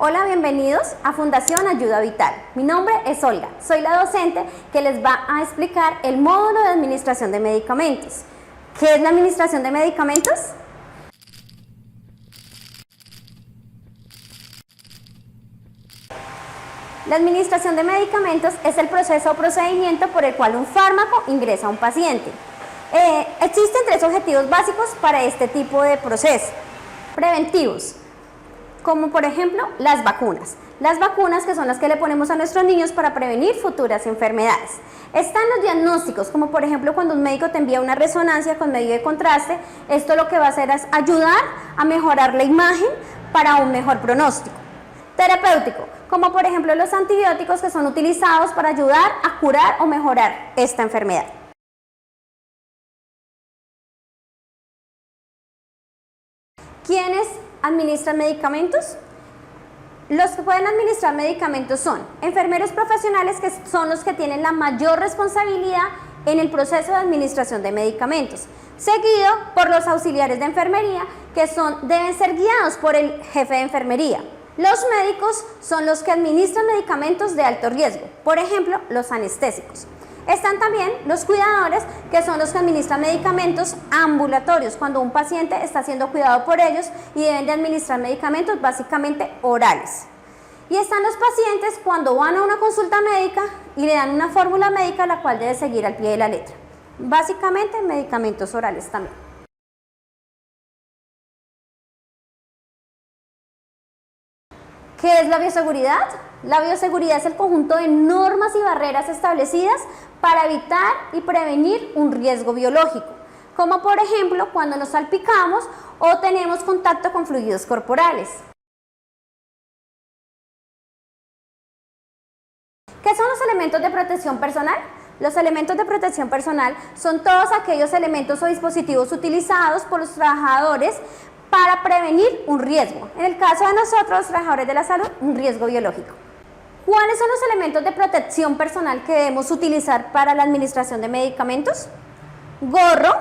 Hola, bienvenidos a Fundación Ayuda Vital. Mi nombre es Olga, soy la docente que les va a explicar el módulo de administración de medicamentos. ¿Qué es la administración de medicamentos? La administración de medicamentos es el proceso o procedimiento por el cual un fármaco ingresa a un paciente. Existen tres objetivos básicos para este tipo de proceso. Preventivos, como por ejemplo las vacunas. Las vacunas que son las que le ponemos a nuestros niños para prevenir futuras enfermedades. Están los diagnósticos, como por ejemplo cuando un médico te envía una resonancia con medio de contraste. Esto lo que va a hacer es ayudar a mejorar la imagen para un mejor pronóstico. Terapéutico, como por ejemplo los antibióticos que son utilizados para ayudar a curar o mejorar esta enfermedad. ¿Quiénes administran medicamentos? Los que pueden administrar medicamentos son enfermeros profesionales, que son los que tienen la mayor responsabilidad en el proceso de administración de medicamentos, seguido por los auxiliares de enfermería, que deben ser guiados por el jefe de enfermería. Los médicos son los que administran medicamentos de alto riesgo, por ejemplo, los anestésicos. Están también los cuidadores, que son los que administran medicamentos ambulatorios, cuando un paciente está siendo cuidado por ellos y deben de administrar medicamentos básicamente orales. Y están los pacientes cuando van a una consulta médica y le dan una fórmula médica la cual debe seguir al pie de la letra. Básicamente medicamentos orales también. ¿Qué es la bioseguridad? La bioseguridad es el conjunto de normas y barreras establecidas para evitar y prevenir un riesgo biológico, como por ejemplo cuando nos salpicamos o tenemos contacto con fluidos corporales. ¿Qué son los elementos de protección personal? Los elementos de protección personal son todos aquellos elementos o dispositivos utilizados por los trabajadores para prevenir un riesgo. En el caso de nosotros, los trabajadores de la salud, un riesgo biológico. ¿Cuáles son los elementos de protección personal que debemos utilizar para la administración de medicamentos? Gorro,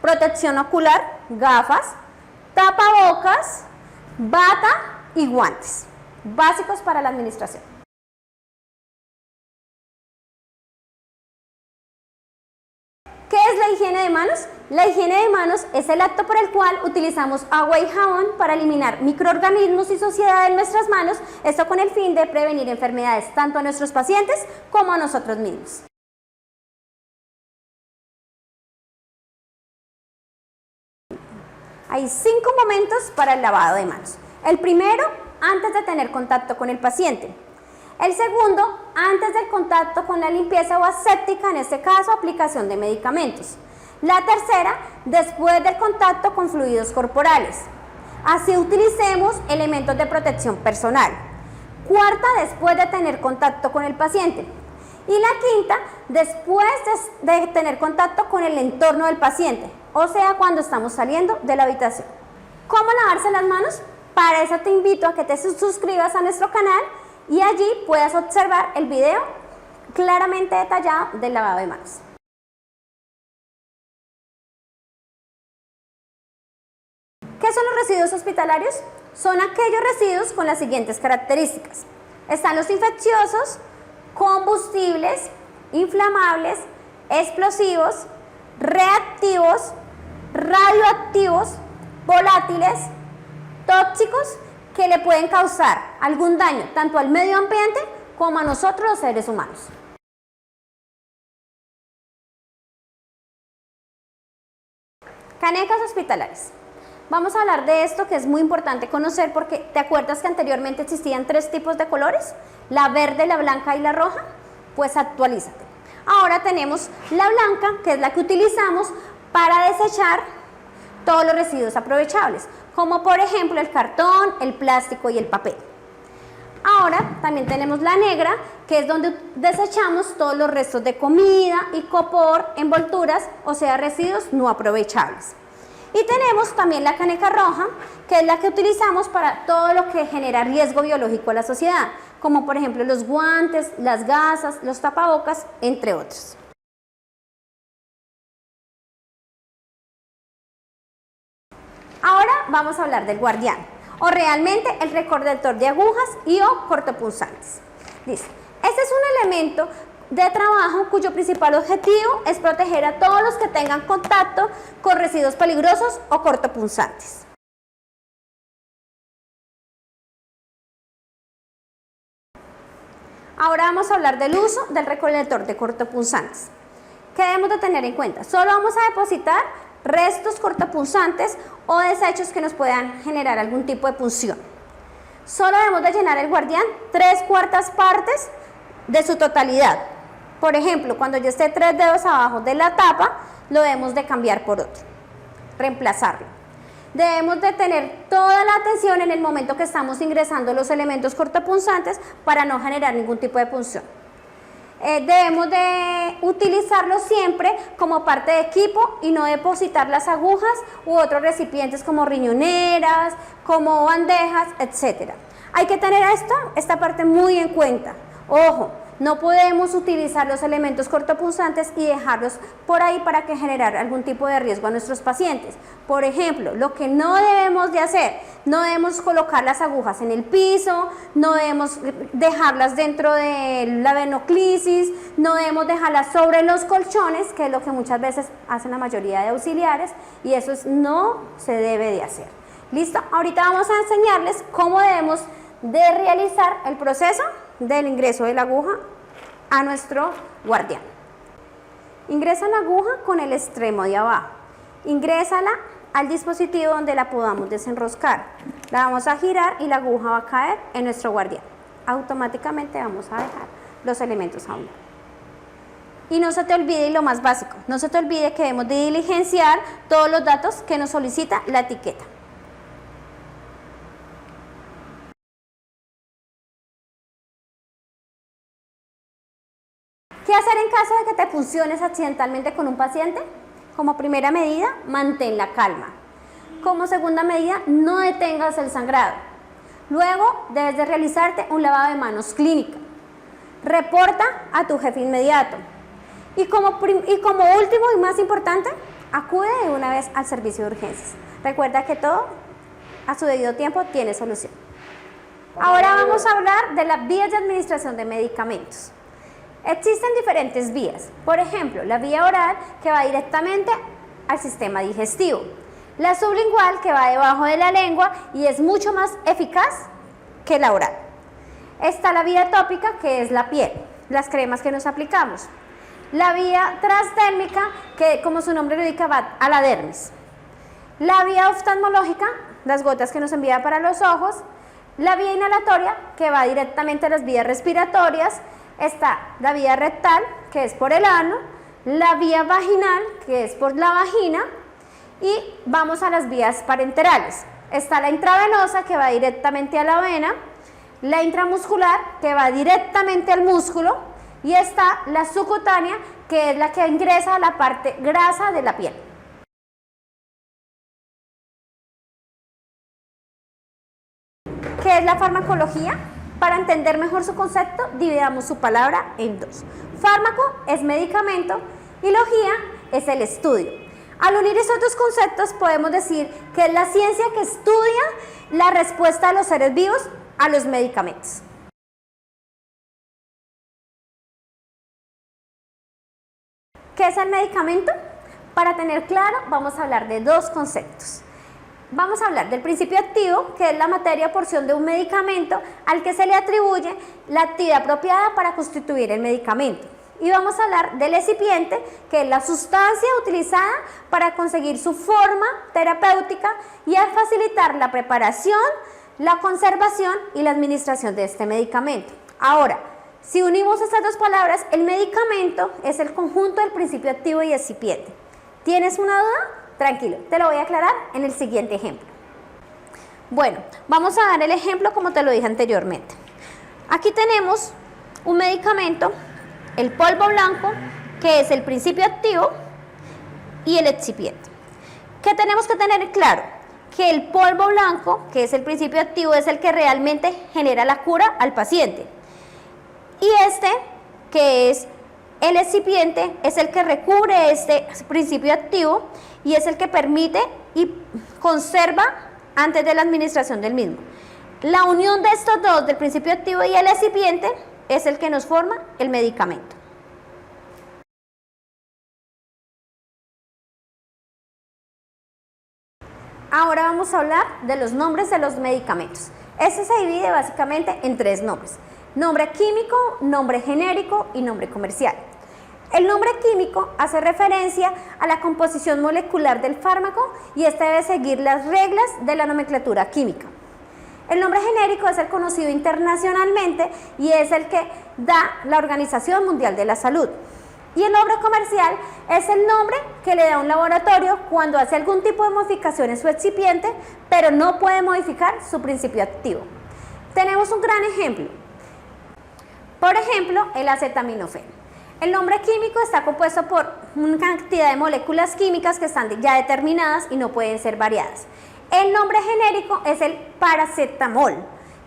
protección ocular, gafas, tapabocas, bata y guantes, básicos para la administración. ¿Qué es la higiene de manos? La higiene de manos es el acto por el cual utilizamos agua y jabón para eliminar microorganismos y suciedad en nuestras manos, esto con el fin de prevenir enfermedades tanto a nuestros pacientes como a nosotros mismos. Hay 5 momentos para el lavado de manos. El primero, antes de tener contacto con el paciente. El segundo, antes del contacto con la limpieza o aséptica, en este caso aplicación de medicamentos. La tercera, después del contacto con fluidos corporales. Así utilicemos elementos de protección personal. Cuarta, después de tener contacto con el paciente. Y la quinta, después de tener contacto con el entorno del paciente, o sea, cuando estamos saliendo de la habitación. ¿Cómo lavarse las manos? Para eso te invito a que te suscribas a nuestro canal y allí puedas observar el video claramente detallado del lavado de manos. ¿Qué son los residuos hospitalarios? Son aquellos residuos con las siguientes características. Están los infecciosos, combustibles, inflamables, explosivos, reactivos, radioactivos, volátiles, tóxicos, que le pueden causar algún daño tanto al medio ambiente como a nosotros los seres humanos. Canecas hospitalarias. Vamos a hablar de esto, que es muy importante conocer, porque ¿te acuerdas que anteriormente existían 3 tipos de colores? La verde, la blanca y la roja. Pues actualízate. Ahora tenemos la blanca, que es la que utilizamos para desechar todos los residuos aprovechables, como por ejemplo el cartón, el plástico y el papel. Ahora también tenemos la negra, que es donde desechamos todos los restos de comida, icopor, envolturas, o sea, residuos no aprovechables. Y tenemos también la caneca roja, que es la que utilizamos para todo lo que genera riesgo biológico a la sociedad, como por ejemplo los guantes, las gasas, los tapabocas, entre otros. Ahora vamos a hablar del guardián. o realmente el recordentor de agujas y o cortopunzantes. Dice, este es un elemento de trabajo cuyo principal objetivo es proteger a todos los que tengan contacto con residuos peligrosos o cortopunzantes. Ahora vamos a hablar del uso del recolector de cortopunzantes. ¿Qué debemos de tener en cuenta? Solo vamos a depositar restos cortopunzantes o desechos que nos puedan generar algún tipo de punción. Solo debemos de llenar el guardián 3/4 partes de su totalidad. Por ejemplo, cuando ya esté 3 dedos abajo de la tapa, lo debemos de cambiar por otro, reemplazarlo. Debemos de tener toda la atención en el momento que estamos ingresando los elementos cortopunzantes para no generar ningún tipo de punción. Debemos de utilizarlo siempre como parte de equipo y no depositar las agujas u otros recipientes como riñoneras, como bandejas, etc. Hay que tener esta parte muy en cuenta. Ojo, no podemos utilizar los elementos cortopunzantes y dejarlos por ahí para que generar algún tipo de riesgo a nuestros pacientes. Por ejemplo, lo que no debemos de hacer, no debemos colocar las agujas en el piso, no debemos dejarlas dentro de la venoclisis, no debemos dejarlas sobre los colchones, que es lo que muchas veces hacen la mayoría de auxiliares, y eso no se debe de hacer. ¿Listo? Ahorita vamos a enseñarles cómo debemos de realizar el proceso del ingreso de la aguja a nuestro guardián. Ingresa la aguja con el extremo de abajo. Ingrésala al dispositivo donde la podamos desenroscar. La vamos a girar y la aguja va a caer en nuestro guardián. Automáticamente vamos a dejar los elementos a un lado. Y no se te olvide, y lo más básico, no se te olvide que debemos de diligenciar todos los datos que nos solicita la etiqueta. ¿Qué hacer en caso de que te punciones accidentalmente con un paciente? Como primera medida, mantén la calma. Como segunda medida, no detengas el sangrado. Luego, debes de realizarte un lavado de manos clínica. Reporta a tu jefe inmediato. Y como último y más importante, acude de una vez al servicio de urgencias. Recuerda que todo a su debido tiempo tiene solución. Ahora vamos a hablar de las vías de administración de medicamentos. Existen diferentes vías, por ejemplo, la vía oral que va directamente al sistema digestivo, la sublingual que va debajo de la lengua y es mucho más eficaz que la oral. Está la vía tópica que es la piel, las cremas que nos aplicamos. La vía transdérmica que como su nombre lo indica va a la dermis. La vía oftalmológica, las gotas que nos envía para los ojos. La vía inhalatoria que va directamente a las vías respiratorias. Está la vía rectal, que es por el ano, la vía vaginal, que es por la vagina, y vamos a las vías parenterales. Está la intravenosa, que va directamente a la vena, la intramuscular, que va directamente al músculo, y está la subcutánea, que es la que ingresa a la parte grasa de la piel. ¿Qué es la farmacología? Para entender mejor su concepto, dividamos su palabra en dos. Fármaco es medicamento y logía es el estudio. Al unir esos dos conceptos podemos decir que es la ciencia que estudia la respuesta de los seres vivos a los medicamentos. ¿Qué es el medicamento? Para tener claro, vamos a hablar de dos conceptos. Vamos a hablar del principio activo, que es la materia o porción de un medicamento al que se le atribuye la actividad apropiada para constituir el medicamento. Y vamos a hablar del excipiente, que es la sustancia utilizada para conseguir su forma terapéutica y a facilitar la preparación, la conservación y la administración de este medicamento. Ahora, si unimos estas dos palabras, el medicamento es el conjunto del principio activo y excipiente. ¿Tienes una duda? Tranquilo, te lo voy a aclarar en el siguiente ejemplo. Bueno, vamos a dar el ejemplo como te lo dije anteriormente. Aquí tenemos un medicamento, el polvo blanco, que es el principio activo, y el excipiente. ¿Qué tenemos que tener claro? Que el polvo blanco, que es el principio activo, es el que realmente genera la cura al paciente. Y este, que es el excipiente, es el que recubre este principio activo y es el que permite y conserva antes de la administración del mismo. La unión de estos dos, del principio activo y el excipiente, es el que nos forma el medicamento. Ahora vamos a hablar de los nombres de los medicamentos. Este se divide básicamente en tres nombres: nombre químico, nombre genérico y nombre comercial. El nombre químico hace referencia a la composición molecular del fármaco y este debe seguir las reglas de la nomenclatura química. El nombre genérico es el conocido internacionalmente y es el que da la Organización Mundial de la Salud. Y el nombre comercial es el nombre que le da un laboratorio cuando hace algún tipo de modificación en su excipiente, pero no puede modificar su principio activo. Tenemos un gran ejemplo. Por ejemplo, el acetaminofén. El nombre químico está compuesto por una cantidad de moléculas químicas que están ya determinadas y no pueden ser variadas. El nombre genérico es el paracetamol,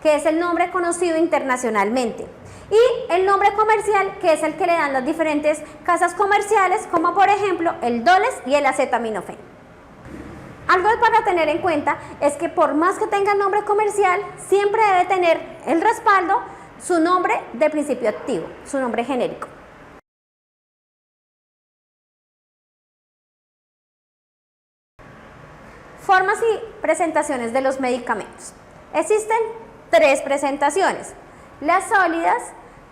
que es el nombre conocido internacionalmente. Y el nombre comercial, que es el que le dan las diferentes casas comerciales, como por ejemplo el Dolex y el acetaminofén. Algo para tener en cuenta es que por más que tenga nombre comercial, siempre debe tener el respaldo su nombre de principio activo, su nombre genérico. Formas y presentaciones de los medicamentos. Existen tres presentaciones: las sólidas,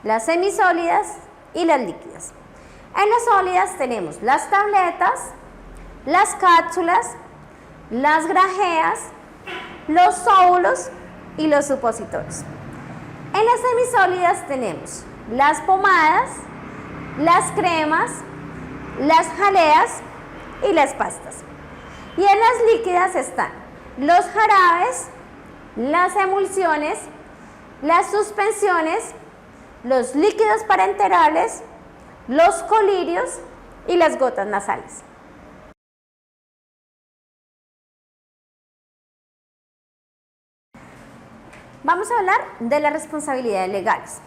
las semisólidas y las líquidas. En las sólidas tenemos las tabletas, las cápsulas, las grajeas, los óvulos y los supositorios. En las semisólidas tenemos las pomadas, las cremas, las jaleas y las pastas. Y en las líquidas están los jarabes, las emulsiones, las suspensiones, los líquidos parenterales, los colirios y las gotas nasales. Vamos a hablar de las responsabilidades legales.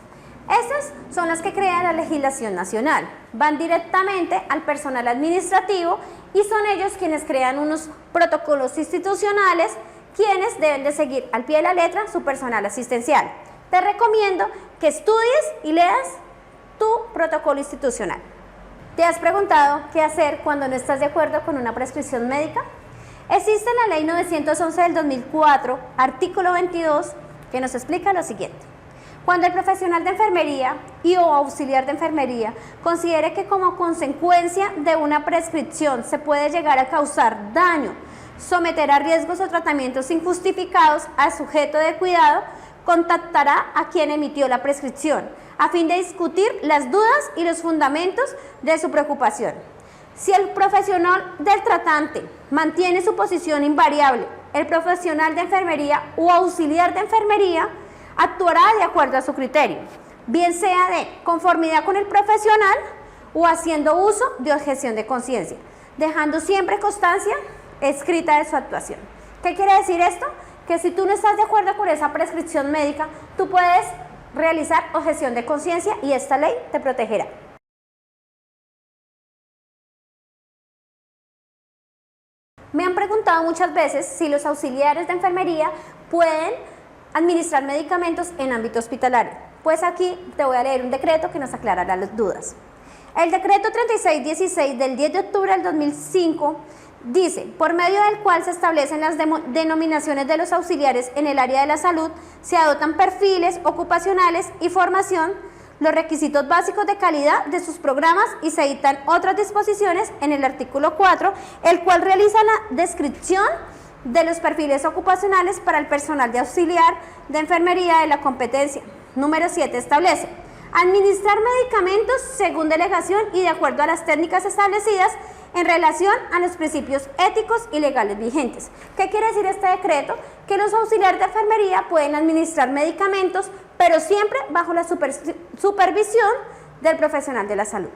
Estas son las que crea la legislación nacional. Van directamente al personal administrativo y son ellos quienes crean unos protocolos institucionales, quienes deben de seguir al pie de la letra su personal asistencial. Te recomiendo que estudies y leas tu protocolo institucional. ¿Te has preguntado qué hacer cuando no estás de acuerdo con una prescripción médica? Existe la Ley 911 del 2004, artículo 22, que nos explica lo siguiente. Cuando el profesional de enfermería y o auxiliar de enfermería considere que como consecuencia de una prescripción se puede llegar a causar daño, someter a riesgos o tratamientos injustificados al sujeto de cuidado, contactará a quien emitió la prescripción a fin de discutir las dudas y los fundamentos de su preocupación. Si el profesional del tratante mantiene su posición invariable, el profesional de enfermería o auxiliar de enfermería actuará de acuerdo a su criterio, bien sea de conformidad con el profesional o haciendo uso de objeción de conciencia, dejando siempre constancia escrita de su actuación. ¿Qué quiere decir esto? Que si tú no estás de acuerdo con esa prescripción médica, tú puedes realizar objeción de conciencia y esta ley te protegerá. Me han preguntado muchas veces si los auxiliares de enfermería pueden administrar medicamentos en ámbito hospitalario. Pues aquí te voy a leer un decreto que nos aclarará las dudas. El decreto 3616 del 10 de octubre del 2005 dice: por medio del cual se establecen las denominaciones de los auxiliares en el área de la salud, se adoptan perfiles ocupacionales y formación, los requisitos básicos de calidad de sus programas y se dictan otras disposiciones en el artículo 4, el cual realiza la descripción de los perfiles ocupacionales para el personal de auxiliar de enfermería de la competencia. Número 7 establece: administrar medicamentos según delegación y de acuerdo a las técnicas establecidas en relación a los principios éticos y legales vigentes. ¿Qué quiere decir este decreto? Que los auxiliares de enfermería pueden administrar medicamentos, pero siempre bajo la supervisión del profesional de la salud.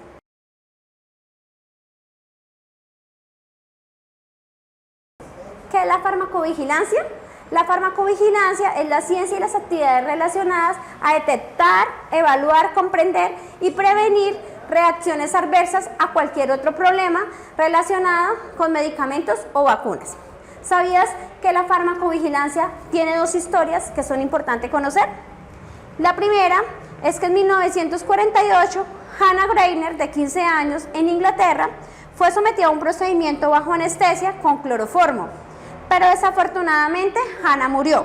¿Qué es la farmacovigilancia? La farmacovigilancia es la ciencia y las actividades relacionadas a detectar, evaluar, comprender y prevenir reacciones adversas a cualquier otro problema relacionado con medicamentos o vacunas. ¿Sabías que la farmacovigilancia tiene dos historias que son importantes conocer? La primera es que en 1948, Hannah Greiner, de 15 años, en Inglaterra, fue sometida a un procedimiento bajo anestesia con cloroformo, pero desafortunadamente Hannah murió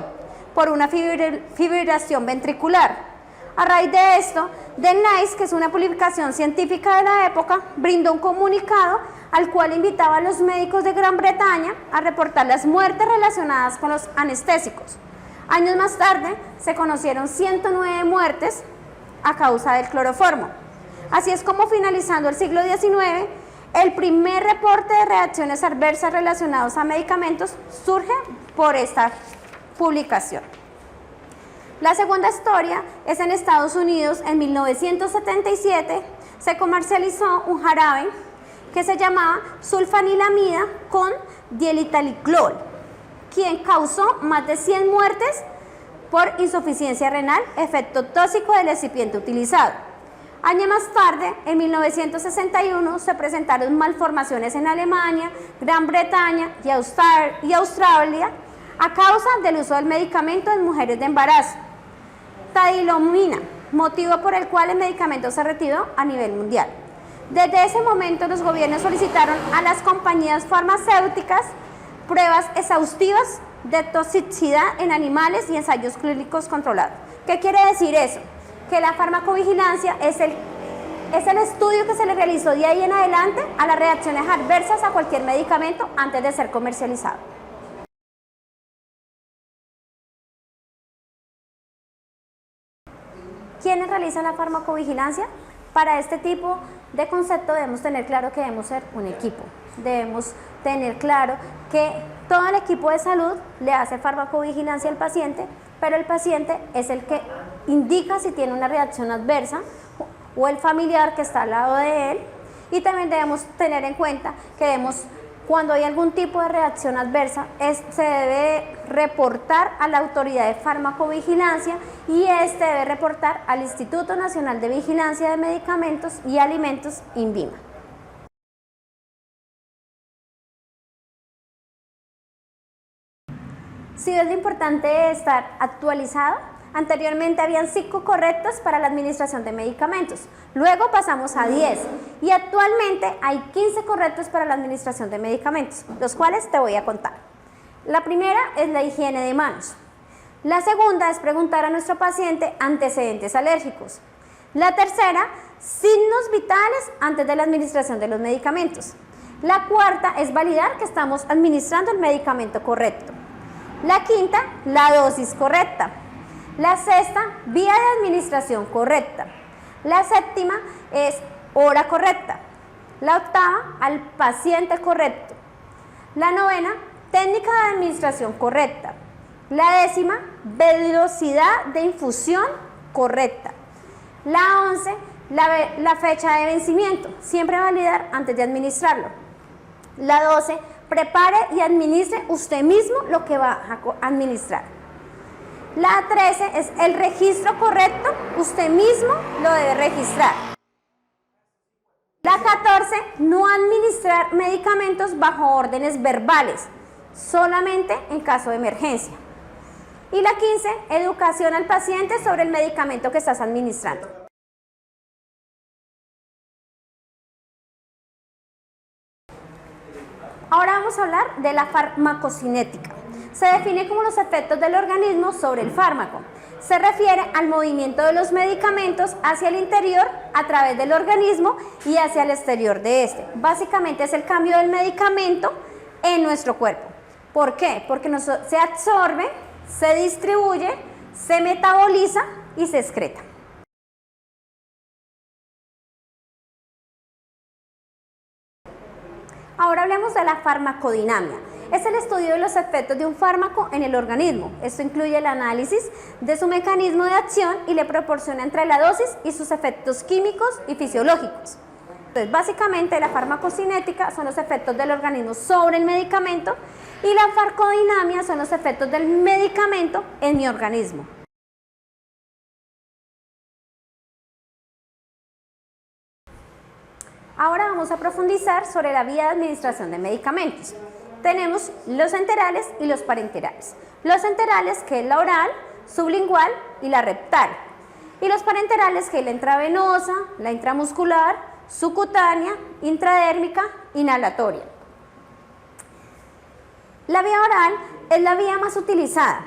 por una fibrilación ventricular. A raíz de esto, The Nice, que es una publicación científica de la época, brindó un comunicado al cual invitaba a los médicos de Gran Bretaña a reportar las muertes relacionadas con los anestésicos. Años más tarde, se conocieron 109 muertes a causa del cloroformo. Así es como, finalizando el siglo XIX, el primer reporte de reacciones adversas relacionadas a medicamentos surge por esta publicación. La segunda historia es en Estados Unidos. En 1977 se comercializó un jarabe que se llamaba sulfanilamida con dielitaliclol, quien causó más de 100 muertes por insuficiencia renal, efecto tóxico del excipiente utilizado. Años más tarde, en 1961, se presentaron malformaciones en Alemania, Gran Bretaña y Australia a causa del uso del medicamento en mujeres de embarazo, tadialofimina, motivo por el cual el medicamento se retiró a nivel mundial. Desde ese momento, los gobiernos solicitaron a las compañías farmacéuticas pruebas exhaustivas de toxicidad en animales y ensayos clínicos controlados. ¿Qué quiere decir eso? Que la farmacovigilancia es el estudio que se le realizó de ahí en adelante a las reacciones adversas a cualquier medicamento antes de ser comercializado. ¿Quiénes realizan la farmacovigilancia? Para este tipo de concepto debemos tener claro que debemos ser un equipo. Debemos tener claro que todo el equipo de salud le hace farmacovigilancia al paciente, pero el paciente es el que indica si tiene una reacción adversa o el familiar que está al lado de él. Y también debemos tener en cuenta que cuando hay algún tipo de reacción adversa, se debe reportar a la autoridad de farmacovigilancia y este debe reportar al Instituto Nacional de Vigilancia de Medicamentos y Alimentos, INVIMA. Si es lo importante estar actualizado, anteriormente habían 5 correctos para la administración de medicamentos, luego pasamos a 10 y actualmente hay 15 correctos para la administración de medicamentos, los cuales te voy a contar. La primera es la higiene de manos. La segunda es preguntar a nuestro paciente antecedentes alérgicos. La tercera, signos vitales antes de la administración de los medicamentos. La cuarta es validar que estamos administrando el medicamento correcto. La quinta, la dosis correcta. La sexta, vía de administración correcta. La séptima es hora correcta. La octava, al paciente correcto. La novena, técnica de administración correcta. La décima, velocidad de infusión correcta. La 11, la fecha de vencimiento, siempre validar antes de administrarlo. La 12, prepare y administre usted mismo lo que va a administrar. La 13 es el registro correcto, usted mismo lo debe registrar. La 14, no administrar medicamentos bajo órdenes verbales, solamente en caso de emergencia. Y la 15, educación al paciente sobre el medicamento que estás administrando. Ahora vamos a hablar de la farmacocinética. Se define como los efectos del organismo sobre el fármaco. Se refiere al movimiento de los medicamentos hacia el interior a través del organismo y hacia el exterior de este. Básicamente es el cambio del medicamento en nuestro cuerpo. ¿Por qué? Porque se absorbe, se distribuye, se metaboliza y se excreta. Ahora hablemos de la farmacodinamia. Es el estudio de los efectos de un fármaco en el organismo. Esto incluye el análisis de su mecanismo de acción y le proporciona entre la dosis y sus efectos químicos y fisiológicos. Entonces, básicamente la farmacocinética son los efectos del organismo sobre el medicamento y la farmacodinamia son los efectos del medicamento en mi organismo. Ahora vamos a profundizar sobre la vía de administración de medicamentos. tenemos los enterales y los parenterales. Los enterales, que es la oral, sublingual y la rectal. Y los parenterales, que es la intravenosa, la intramuscular, subcutánea, intradérmica, inhalatoria. La vía oral es la vía más utilizada.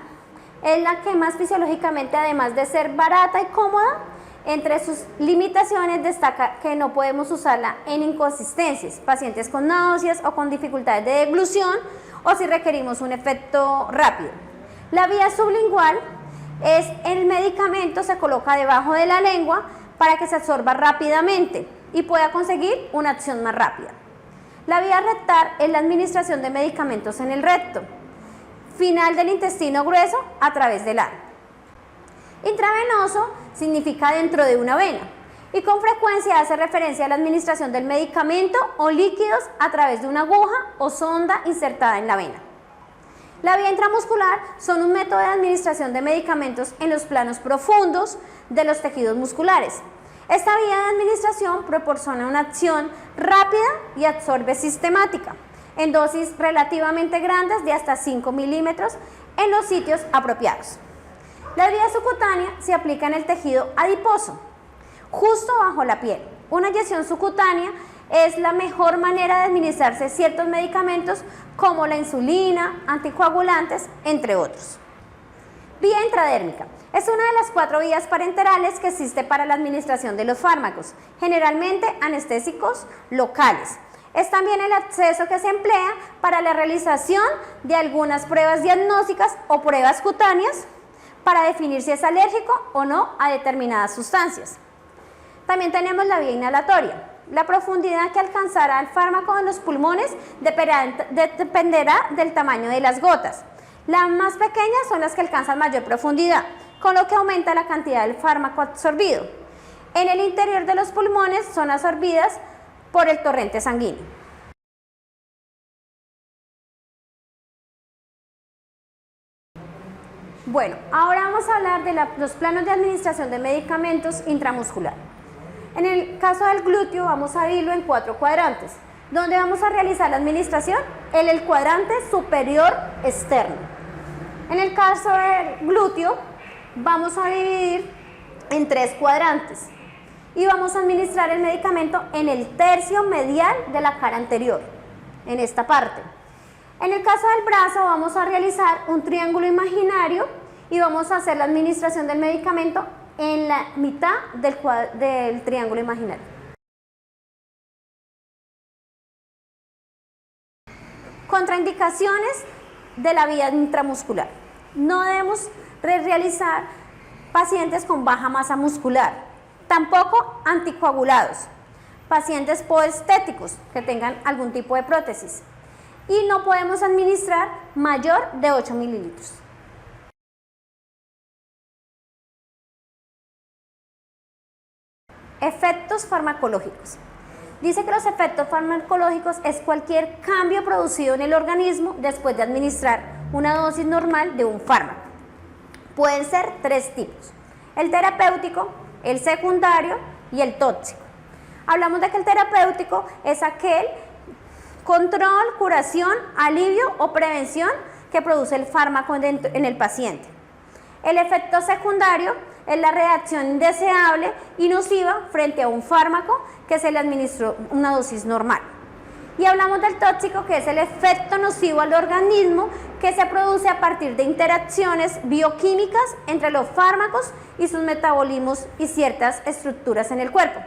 Es la que más fisiológicamente, además de ser barata y cómoda, entre sus limitaciones destaca que no podemos usarla en inconsistencias, pacientes con náuseas o con dificultades de deglución, o si requerimos un efecto rápido. La vía sublingual es el medicamento se coloca debajo de la lengua para que se absorba rápidamente y pueda conseguir una acción más rápida. La vía rectal es la administración de medicamentos en el recto, final del intestino grueso a través del ano. Intravenoso significa dentro de una vena y con frecuencia hace referencia a la administración del medicamento o líquidos a través de una aguja o sonda insertada en la vena. La vía intramuscular son un método de administración de medicamentos en los planos profundos de los tejidos musculares. Esta vía de administración proporciona una acción rápida y absorbe sistemática en dosis relativamente grandes de hasta 5 milímetros en los sitios apropiados. La vía subcutánea se aplica en el tejido adiposo, justo bajo la piel. Una inyección subcutánea es la mejor manera de administrarse ciertos medicamentos como la insulina, anticoagulantes, entre otros. Vía intradérmica. Es una de las 4 vías parenterales que existe para la administración de los fármacos, generalmente anestésicos locales. Es también el acceso que se emplea para la realización de algunas pruebas diagnósticas o pruebas cutáneas para definir si es alérgico o no a determinadas sustancias. También tenemos la vía inhalatoria. La profundidad que alcanzará el fármaco en los pulmones dependerá del tamaño de las gotas. Las más pequeñas son las que alcanzan mayor profundidad, con lo que aumenta la cantidad del fármaco absorbido. En el interior de los pulmones son absorbidas por el torrente sanguíneo. Bueno, ahora vamos a hablar de los planos de administración de medicamentos intramuscular. En el caso del glúteo vamos a dividirlo en 4 cuadrantes. ¿Dónde vamos a realizar la administración? En el cuadrante superior externo. En el caso del glúteo vamos a dividir en 3 cuadrantes y vamos a administrar el medicamento en el tercio medial de la cara anterior, en esta parte. En el caso del brazo vamos a realizar un triángulo imaginario y vamos a hacer la administración del medicamento en la mitad del triángulo imaginario. Contraindicaciones de la vía intramuscular. No debemos realizar pacientes con baja masa muscular, tampoco anticoagulados, pacientes poestéticos que tengan algún tipo de prótesis, y no podemos administrar mayor de 8 mililitros. Efectos farmacológicos. Dice que los efectos farmacológicos es cualquier cambio producido en el organismo después de administrar una dosis normal de un fármaco. Pueden ser 3 tipos: el terapéutico, el secundario y el tóxico. Hablamos de que el terapéutico es aquel control, curación, alivio o prevención que produce el fármaco en el paciente. El efecto secundario es la reacción indeseable y nociva frente a un fármaco que se le administró una dosis normal. Y hablamos del tóxico, que es el efecto nocivo al organismo que se produce a partir de interacciones bioquímicas entre los fármacos y sus metabolismos y ciertas estructuras en el cuerpo.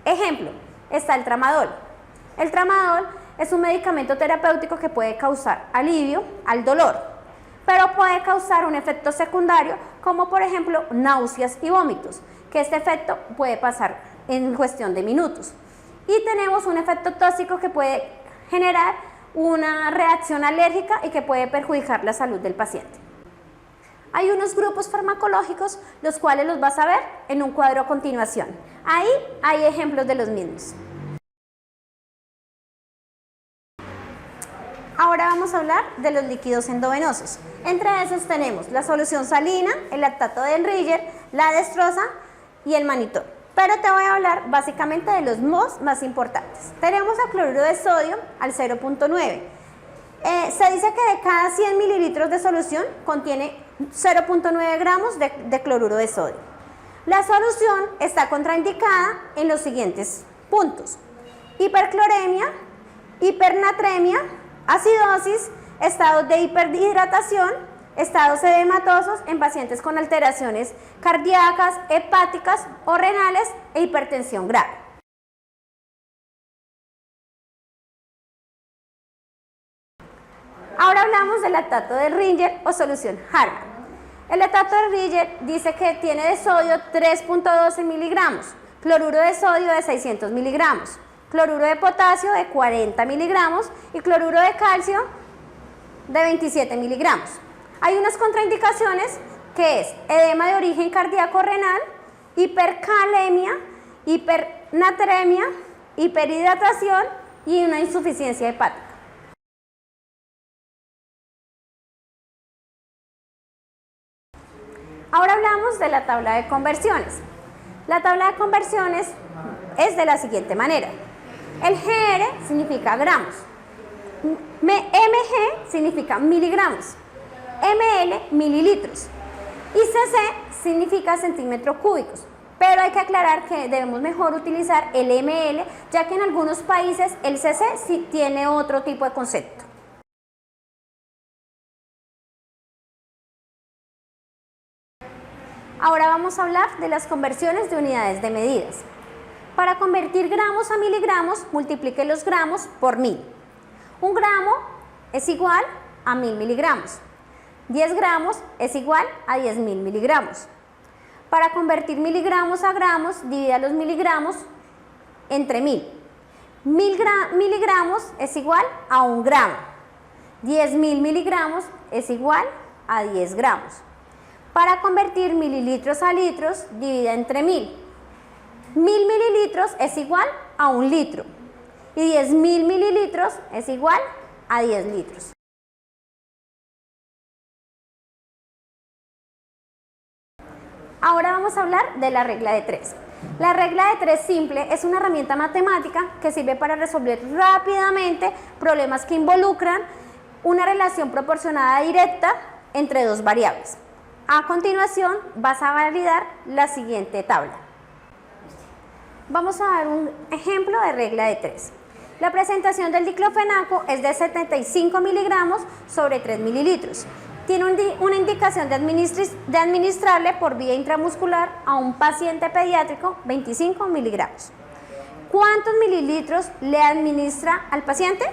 Ejemplo, está el tramadol. El tramadol es un medicamento terapéutico que puede causar alivio al dolor, pero puede causar un efecto secundario como por ejemplo náuseas y vómitos, que este efecto puede pasar en cuestión de minutos. Y tenemos un efecto tóxico que puede generar una reacción alérgica y que puede perjudicar la salud del paciente. Hay unos grupos farmacológicos los cuales los vas a ver en un cuadro a continuación. Ahí hay ejemplos de los mismos. Ahora vamos a hablar de los líquidos endovenosos. Entre esos tenemos la solución salina, el lactato de Henriger, la destroza y el mannitol. Pero te voy a hablar básicamente de los más importantes. Tenemos el cloruro de sodio al 0.9 Se dice que de cada 100 mililitros de solución contiene 0.9 gramos de cloruro de sodio. La solución está contraindicada en los siguientes puntos: hipercloremia, hipernatremia, acidosis, estados de hiperhidratación, estados edematosos en pacientes con alteraciones cardíacas, hepáticas o renales e hipertensión grave. Ahora hablamos del lactato de Ringer o solución Harman. El lactato de Ringer dice que tiene de sodio 3.12 miligramos, cloruro de sodio de 600 miligramos, cloruro de potasio de 40 miligramos y cloruro de calcio de 27 miligramos. Hay unas contraindicaciones que es edema de origen cardíaco renal, hipercalemia, hipernatremia, hiperhidratación y una insuficiencia hepática. Ahora hablamos de la tabla de conversiones. La tabla de conversiones es de la siguiente manera. El GR significa gramos, mg significa miligramos, ml mililitros y cc significa centímetros cúbicos. Pero hay que aclarar que debemos mejor utilizar el ml, ya que en algunos países el cc sí tiene otro tipo de concepto. Ahora vamos a hablar de las conversiones de unidades de medidas. Para convertir gramos a miligramos, multiplique los gramos por 1000. Un gramo es igual a 1000 miligramos. 10 gramos es igual a 10.000 miligramos. Para convertir miligramos a gramos, divida los miligramos entre 1000. 1000 miligramos es igual a 1 gramo. 10.000 miligramos es igual a 10 gramos. Para convertir mililitros a litros, divida entre 1000. 1000 mililitros es igual a 1 litro. Y 10.000 mililitros es igual a 10 litros. Ahora vamos a hablar de la regla de 3. La regla de 3 simple es una herramienta matemática que sirve para resolver rápidamente problemas que involucran una relación proporcionada directa entre dos variables. A continuación vas a validar la siguiente tabla. Vamos a dar un ejemplo de regla de 3. La presentación del diclofenaco es de 75 miligramos sobre 3 mililitros. Tiene una indicación de administrarle por vía intramuscular a un paciente pediátrico 25 miligramos. ¿Cuántos mililitros le administra al paciente?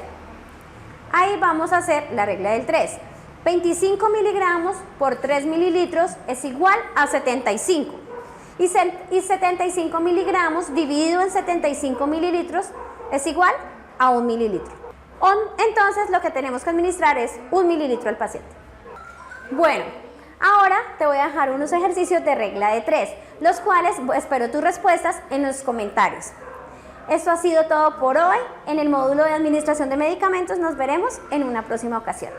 Ahí vamos a hacer la regla del 3. 25 miligramos por 3 mililitros es igual a 75. Y 75 miligramos dividido en 75 mililitros es igual a 1 mililitro. Entonces lo que tenemos que administrar es 1 mililitro al paciente. Bueno, ahora te voy a dejar unos ejercicios de regla de 3, los cuales espero tus respuestas en los comentarios. Esto ha sido todo por hoy. En el módulo de administración de medicamentos nos veremos en una próxima ocasión.